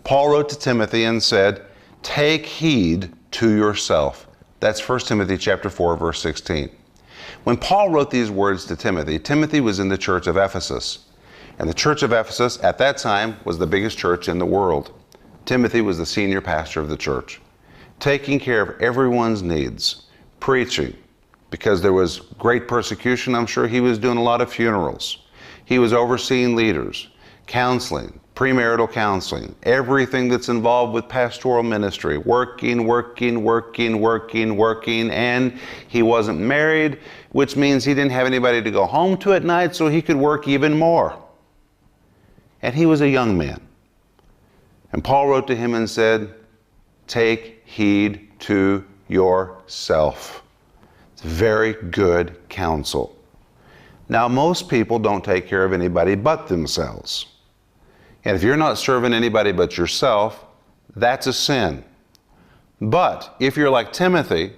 Paul wrote to Timothy and said, take heed to yourself. That's 1 Timothy chapter 4, verse 16. When Paul wrote these words to Timothy, Timothy was in the church of Ephesus. And the church of Ephesus at that time was the biggest church in the world. Timothy was the senior pastor of the church, taking care of everyone's needs, preaching, because there was great persecution. I'm sure he was doing a lot of funerals. He was overseeing leaders, counseling, premarital counseling, everything that's involved with pastoral ministry, working, and he wasn't married, which means he didn't have anybody to go home to at night, so he could work even more. And he was a young man. And Paul wrote to him and said, take heed to yourself. It's very good counsel. Now, most people don't take care of anybody but themselves. And if you're not serving anybody but yourself, that's a sin. But if you're like Timothy,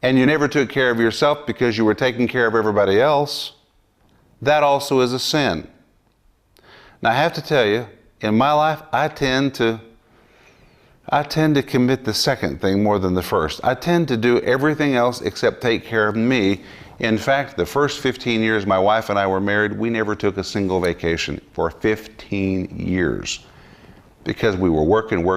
and you never took care of yourself because you were taking care of everybody else, that also is a sin. Now, I have to tell you, in my life, I tend to commit the second thing more than the first. I tend to do everything else except take care of me. In fact, the first 15 years my wife and I were married, we never took a single vacation for 15 years because we were working, take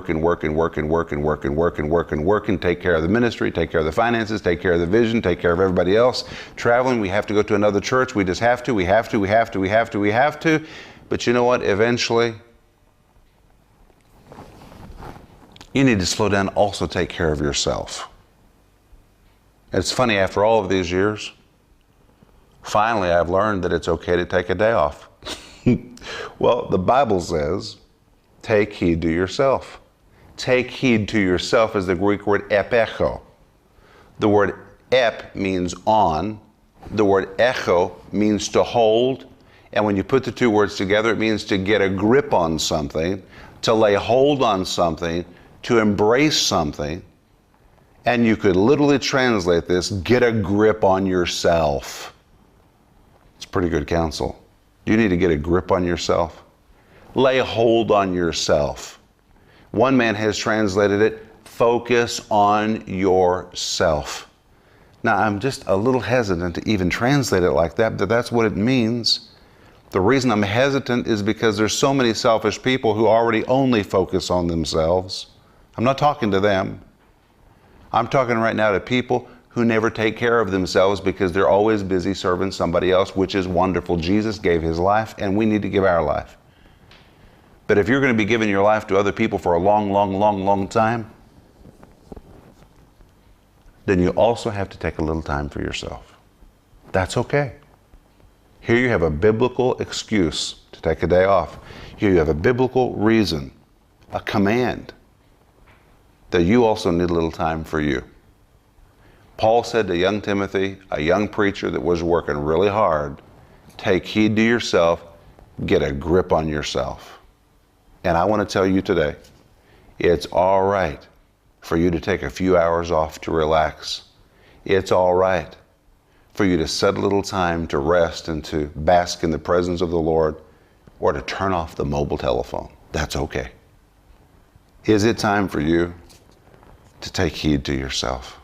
care of the ministry, take care of the finances, take care of the vision, take care of everybody else. Traveling, we have to go to another church. We just have to, we have to. But you know what? Eventually, you need to slow down, also take care of yourself. It's funny, after all of these years, finally I've learned that it's okay to take a day off. Well, the Bible says, take heed to yourself. Take heed to yourself is the Greek word epecho. The word ep means on. The word echo means to hold. And when you put the two words together, it means to get a grip on something, to lay hold on something, to embrace something. And you could literally translate this, get a grip on yourself. It's pretty good counsel. You need to get a grip on yourself. Lay hold on yourself. One man has translated it, focus on yourself. Now, I'm just a little hesitant to even translate it like that, but that's what it means. The reason I'm hesitant is because there's so many selfish people who already only focus on themselves. I'm not talking to them. I'm talking right now to people who never take care of themselves because they're always busy serving somebody else, which is wonderful. Jesus gave his life, and we need to give our life. But if you're going to be giving your life to other people for a long time, then you also have to take a little time for yourself. That's okay. Here you have a biblical excuse to take a day off. Here you have a biblical reason, a command, that you also need a little time for you. Paul said to young Timothy, a young preacher that was working really hard, take heed to yourself, get a grip on yourself. And I want to tell you today, it's all right for you to take a few hours off to relax. It's all right for you to set a little time to rest and to bask in the presence of the Lord, or to turn off the mobile telephone. That's okay. Is it time for you to take heed to yourself?